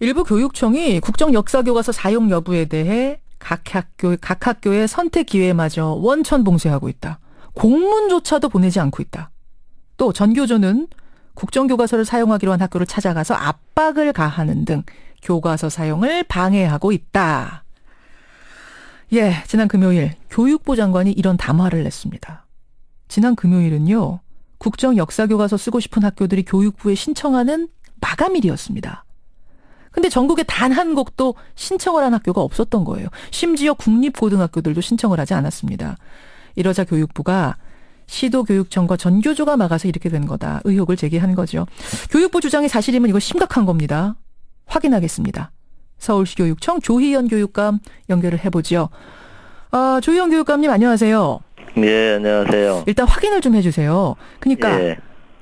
일부 교육청이 국정역사교과서 사용 여부에 대해 각 학교의 선택 기회마저 원천 봉쇄하고 있다. 공문조차도 보내지 않고 있다. 또 전교조는 국정교과서를 사용하기로 한 학교를 찾아가서 압박을 가하는 등 교과서 사용을 방해하고 있다. 예, 지난 금요일 교육부 장관이 이런 담화를 냈습니다. 지난 금요일은요, 국정역사교과서 쓰고 싶은 학교들이 교육부에 신청하는 마감일이었습니다. 근데 전국에 단 한 곳도 신청을 한 학교가 없었던 거예요. 심지어 국립고등학교들도 신청을 하지 않았습니다. 이러자 교육부가 시도교육청과 전교조가 막아서 이렇게 된 거다. 의혹을 제기한 거죠. 교육부 주장이 사실이면 이거 심각한 겁니다. 확인하겠습니다. 서울시 교육청 조희연 교육감 연결을 해보죠. 조희연 교육감님 안녕하세요. 네, 안녕하세요. 일단 확인을 좀 해주세요. 그러니까 예.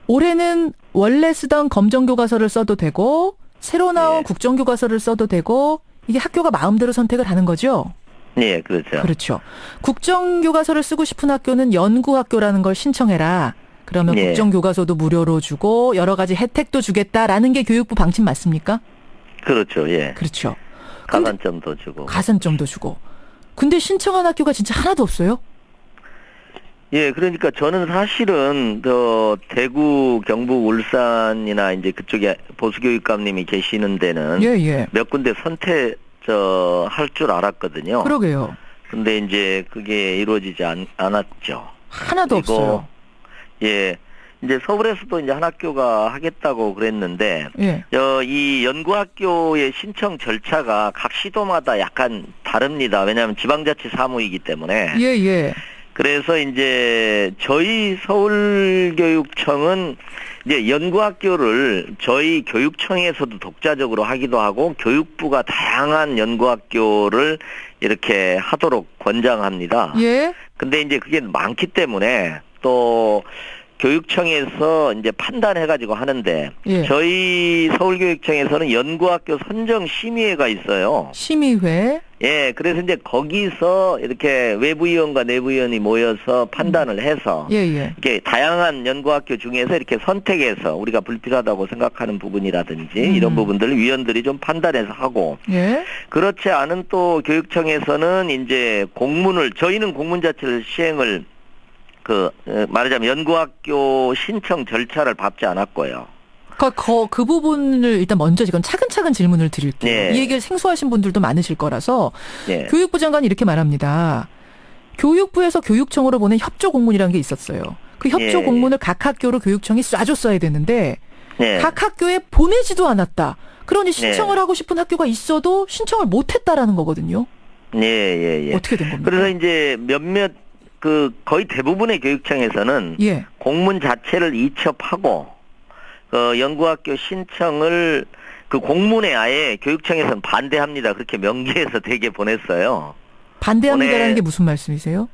올해는 원래 쓰던 검정교과서를 써도 되고 새로 나온 예. 국정교과서를 써도 되고 이게 학교가 마음대로 선택을 하는 거죠? 네, 그렇죠. 그렇죠. 국정교과서를 쓰고 싶은 학교는 연구학교라는 걸 신청해라. 그러면 예. 국정교과서도 무료로 주고 여러 가지 혜택도 주겠다라는 게 교육부 방침 맞습니까? 그렇죠, 예. 그렇죠. 가산점도 주고. 가산점도 주고. 근데 신청한 학교가 진짜 하나도 없어요? 예, 그러니까 저는 사실은 대구, 경북, 울산이나 이제 그쪽에 보수교육감님이 계시는 데는 예. 몇 군데 할 줄 알았거든요. 그러게요. 근데 이제 그게 이루어지지 않았죠. 하나도 그리고, 없어요. 예. 이제 서울에서도 이제 한 학교가 하겠다고 그랬는데, 예. 이 연구학교의 신청 절차가 각 시도마다 약간 다릅니다. 왜냐하면 지방자치 사무이기 때문에. 예. 그래서 이제 저희 서울교육청은 이제 연구학교를 저희 교육청에서도 독자적으로 하기도 하고 교육부가 다양한 연구학교를 이렇게 하도록 권장합니다. 예. 근데 이제 그게 많기 때문에 또 교육청에서 이제 판단해가지고 하는데 예. 저희 서울교육청에서는 연구학교 선정 심의회가 있어요. 심의회. 예, 그래서 이제 거기서 이렇게 외부위원과 내부위원이 모여서 판단을 해서 예. 이렇게 다양한 연구학교 중에서 이렇게 선택해서 우리가 불필요하다고 생각하는 부분이라든지 이런 부분들을 위원들이 좀 판단해서 하고 예. 그렇지 않은 또 교육청에서는 이제 저희는 공문 자체를 시행을 말하자면 연구학교 신청 절차를 밟지 않았고요. 그 부분을 일단 먼저 지금 차근차근 질문을 드릴게요. 네. 이 얘기를 생소하신 분들도 많으실 거라서 네. 교육부 장관이 이렇게 말합니다. 교육부에서 교육청으로 보낸 협조 공문이라는 게 있었어요. 그 협조 네. 공문을 각 학교로 교육청이 쏴줬어야 되는데 네. 각 학교에 보내지도 않았다. 그러니 신청을 하고 싶은 학교가 있어도 신청을 못했다라는 거거든요. 예. 어떻게 된 겁니까? 그래서 이제 몇몇 거의 대부분의 교육청에서는 예. 공문 자체를 이첩하고 연구학교 신청을 그 공문에 아예 교육청에서는 반대합니다. 그렇게 명기해서 되게 보냈어요. 반대합니다라는 게 무슨 말씀이세요?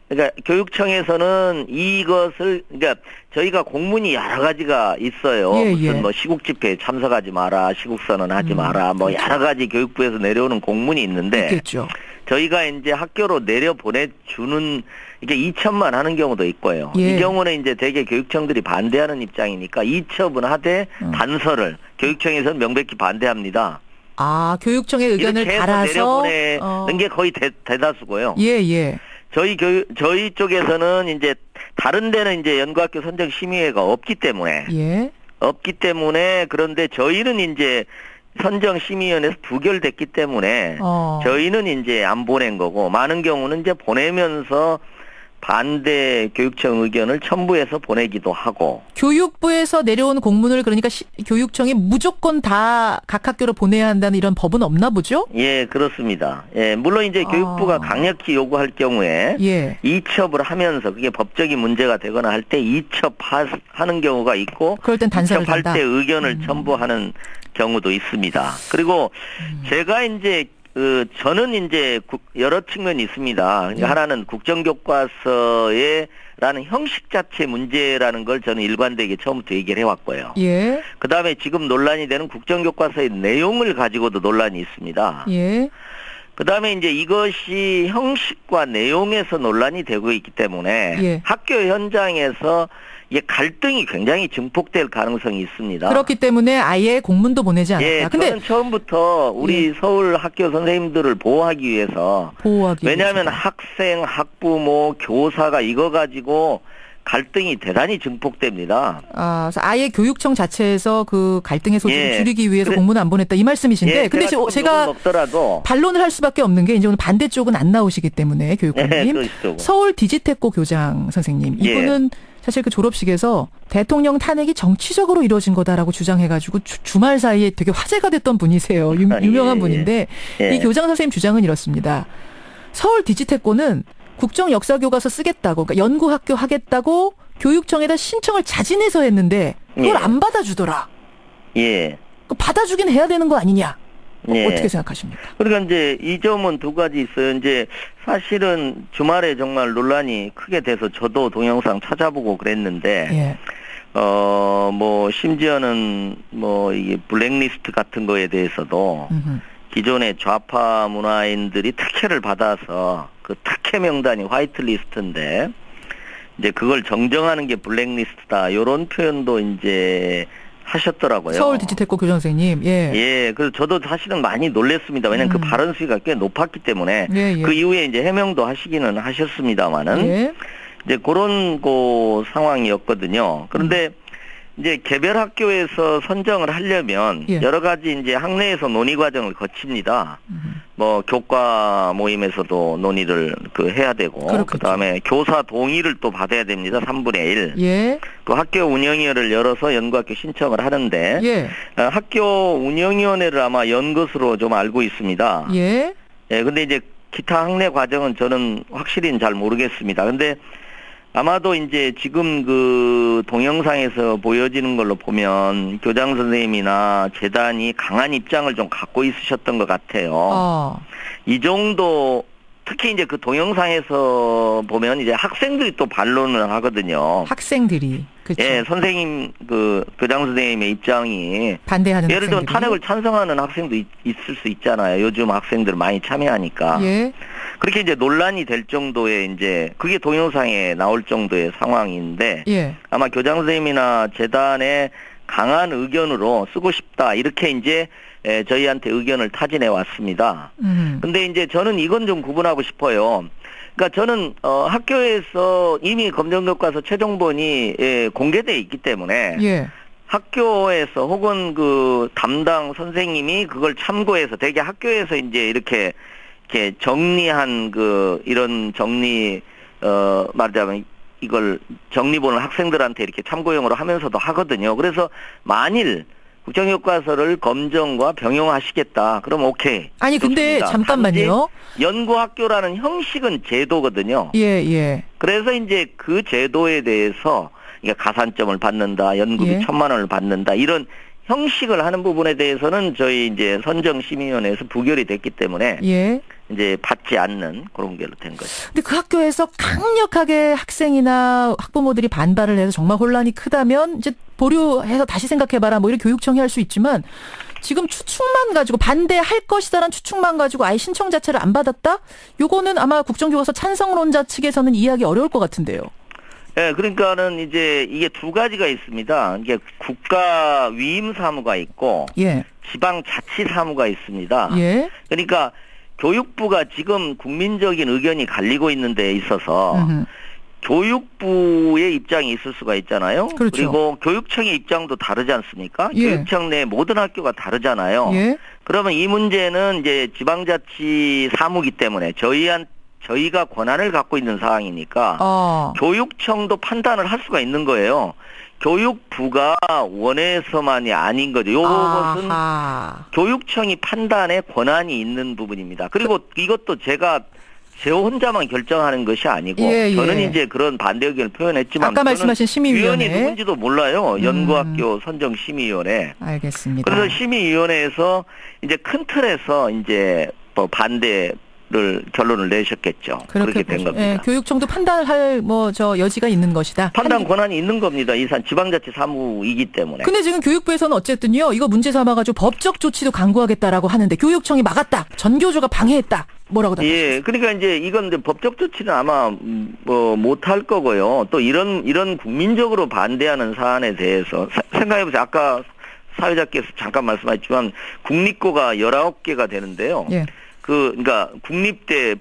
그러니까 교육청에서는 그러니까 저희가 공문이 여러 가지가 있어요. 무슨 뭐 시국 집회에 참석하지 마라, 시국 선언하지 마라, 뭐 그렇죠. 여러 가지 교육부에서 내려오는 공문이 있는데 있겠죠. 저희가 이제 학교로 내려 보내주는 이게 이첩만 하는 경우도 있고요. 예. 이 경우는 이제 대개 교육청들이 반대하는 입장이니까 이첩은 하되 단서를 교육청에서는 명백히 반대합니다. 아, 교육청의 의견을 이렇게 해서 달아서 내려보내는 게 거의 대다수고요. 예. 저희 쪽에서는 이제 다른 데는 이제 연구학교 선정 심의회가 없기 때문에 그런데 저희는 이제 선정심의위원회에서 부결됐기 때문에 저희는 이제 안 보낸 거고 많은 경우는 이제 보내면서 반대 교육청 의견을 첨부해서 보내기도 하고. 교육부에서 내려온 공문을 그러니까 교육청이 무조건 다 각 학교로 보내야 한다는 이런 법은 없나 보죠? 예, 그렇습니다. 예, 물론 이제 교육부가 강력히 요구할 경우에 이첩을 하면서 그게 법적인 문제가 되거나 할 때 이첩하는 경우가 있고 그럴 땐 단서를 이첩할 단다. 때 의견을 첨부하는 경우도 있습니다. 그리고 제가 이제 저는 이제 여러 측면이 있습니다. 하나는 국정교과서라는 형식 자체 문제라는 걸 저는 일관되게 처음부터 얘기를 해왔고요. 예. 그 다음에 지금 논란이 되는 국정교과서의 내용을 가지고도 논란이 있습니다. 예. 그 다음에 이제 이것이 형식과 내용에서 논란이 되고 있기 때문에 학교 현장에서 이게 갈등이 굉장히 증폭될 가능성이 있습니다. 그렇기 때문에 아예 공문도 보내지 않았다. 예, 근데 저는 처음부터 우리 서울 학교 선생님들을 보호하기 위해서 왜냐하면 학생, 학부모, 교사가 이거 가지고 갈등이 대단히 증폭됩니다. 그래서 아예 교육청 자체에서 그 갈등의 소지를 줄이기 위해서 공문을 안 보냈다 이 말씀이신데, 근데 제가 반론을 할 수밖에 없는 게 이제 오늘 반대쪽은 안 나오시기 때문에 교육감님, 서울 디지테코 교장 선생님 이분은 사실 그 졸업식에서 대통령 탄핵이 정치적으로 이루어진 거다라고 주장해가지고 주말 사이에 되게 화제가 됐던 분이세요. 유명한 분인데 이 교장 선생님 주장은 이렇습니다. 서울 디지테코는 국정역사교과서 쓰겠다고, 그러니까 연구학교 하겠다고 교육청에다 신청을 자진해서 했는데 그걸 안 받아주더라. 받아주긴 해야 되는 거 아니냐? 어떻게 생각하십니까? 그러니까 이제 이 점은 두 가지 있어요. 이제 사실은 주말에 정말 논란이 크게 돼서 저도 동영상 찾아보고 그랬는데, 뭐 심지어는 뭐 이게 블랙리스트 같은 거에 대해서도 기존의 좌파 문화인들이 특혜를 받아서 그 특혜 명단이 화이트리스트인데 이제 그걸 정정하는 게 블랙리스트다. 이런 표현도 이제 하셨더라고요. 서울 디지테코 교장 선생님. 그래서 저도 사실은 많이 놀랐습니다. 왜냐하면 그 발언 수위가 꽤 높았기 때문에 그 이후에 이제 해명도 하시기는 하셨습니다만은 이제 그런 상황이었거든요. 그런데 이제 개별 학교에서 선정을 하려면 여러 가지 이제 학내에서 논의 과정을 거칩니다. 뭐 교과 모임에서도 논의를 해야 되고, 그다음에 교사 동의를 또 받아야 됩니다. 3분의 1. 또 학교 운영위원회를 열어서 연구학교 신청을 하는데 학교 운영위원회를 아마 연 것으로 좀 알고 있습니다. 근데 이제 기타 학내 과정은 저는 확실히는 잘 모르겠습니다. 근데 아마도 이제 지금 그 동영상에서 보여지는 걸로 보면 교장 선생님이나 재단이 강한 입장을 좀 갖고 있으셨던 것 같아요. 이 정도, 특히 이제 그 동영상에서 보면 이제 학생들이 또 반론을 하거든요. 학생들이. 그렇죠. 선생님, 교장 선생님의 입장이 반대하는 예를 들면 탄핵을 찬성하는 학생도 있을 수 있잖아요. 요즘 학생들 많이 참여하니까. 그렇게 이제 논란이 될 정도의 이제 그게 동영상에 나올 정도의 상황인데 아마 교장 선생님이나 재단의 강한 의견으로 쓰고 싶다 이렇게 이제 저희한테 의견을 타진해 왔습니다. 근데 이제 저는 이건 좀 구분하고 싶어요. 그러니까 저는 학교에서 이미 검정교과서 최종본이 공개돼 있기 때문에 학교에서 혹은 그 담당 선생님이 그걸 참고해서 대개 학교에서 이제 이렇게 정리한 이런 정리 말하자면 이걸 정리본을 학생들한테 이렇게 참고용으로 하면서도 하거든요. 그래서 만일 국정교과서를 검정과 병용하시겠다. 그럼 오케이. 아니 근데 좋습니다. 잠깐만요. 연구학교라는 형식은 제도거든요. 그래서 이제 그 제도에 대해서 가산점을 받는다, 연구비 1,000만 원을 받는다 이런 형식을 하는 부분에 대해서는 저희 이제 선정심의위원회에서 부결이 됐기 때문에 이제 받지 않는 그런 게로 된 거죠. 근데 그 학교에서 강력하게 학생이나 학부모들이 반발을 해서 정말 혼란이 크다면 이제 보류해서 다시 생각해봐라 뭐 이렇게 교육청이 할 수 있지만 지금 추측만 가지고 반대할 것이다라는 추측만 가지고 아예 신청 자체를 안 받았다? 요거는 아마 국정교과서 찬성론자 측에서는 이해하기 어려울 것 같은데요. 그러니까는 이제 이게 두 가지가 있습니다. 이게 국가 위임 사무가 있고 지방 자치 사무가 있습니다. 그러니까 교육부가 지금 국민적인 의견이 갈리고 있는 데 있어서 교육부의 입장이 있을 수가 있잖아요. 그리고 교육청의 입장도 다르지 않습니까? 교육청 내 모든 학교가 다르잖아요. 그러면 이 문제는 이제 지방자치 사무기 때문에 저희가 권한을 갖고 있는 사항이니까 교육청도 판단을 할 수가 있는 거예요. 교육부가 원해서만이 아닌 거죠. 요것은 교육청이 판단에 권한이 있는 부분입니다. 그리고 이것도 제 혼자만 결정하는 것이 아니고 저는 이제 그런 반대 의견을 표현했지만 아까 말씀하신 심의위원회 위원이 누군지도 몰라요. 연구학교 선정심의위원회. 알겠습니다. 그래서 심의위원회에서 이제 큰 틀에서 이제 반대 결론을 내셨겠죠. 그렇게 된 겁니다. 예, 교육청도 판단할 여지가 있는 것이다. 판단 권한이 있는 겁니다. 이산 지방자치 사무이기 때문에. 근데 지금 교육부에서는 어쨌든요. 이거 문제 삼아가지고 법적 조치도 강구하겠다라고 하는데 교육청이 막았다. 전교조가 방해했다. 뭐라고 답하셨어요? 예, 그러니까 이제 이건 이제 법적 조치는 아마 못할 거고요. 또 이런 국민적으로 반대하는 사안에 대해서 생각해보세요. 아까 사회자께서 잠깐 말씀하셨지만 국립고가 19개가 되는데요. 예. 그러니까 국립대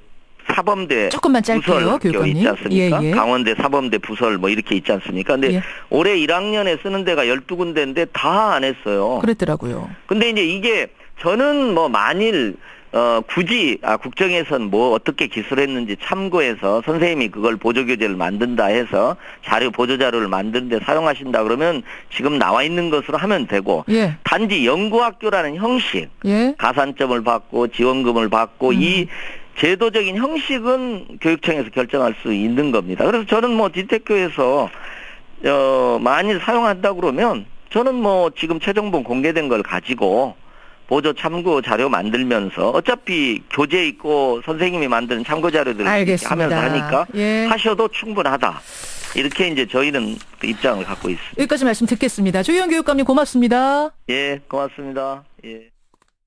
사범대 조금만 짧게요, 부설 있지 않습니까? 예, 예. 강원대 사범대 부설 이렇게 있지 않습니까? 근데 예. 올해 1학년에 쓰는 데가 12군데인데 다 안 했어요. 그랬더라고요. 근데 이제 이게 저는 만일 굳이 국정에선 어떻게 기술했는지 참고해서 선생님이 그걸 보조교재를 만든다 해서 보조자료를 만드는데 사용하신다 그러면 지금 나와 있는 것으로 하면 되고 예. 단지 연구학교라는 형식 예. 가산점을 받고 지원금을 받고 이 제도적인 형식은 교육청에서 결정할 수 있는 겁니다. 그래서 저는 디테교에서 만일 사용한다 그러면 저는 지금 최종본 공개된 걸 가지고 보조 참고 자료 만들면서 어차피 교재 있고 선생님이 만든 참고 자료들을 하면서 하니까 예. 하셔도 충분하다. 이렇게 이제 저희는 그 입장을 갖고 있습니다. 여기까지 말씀 듣겠습니다. 조희연 교육감님 고맙습니다. 예, 고맙습니다. 예.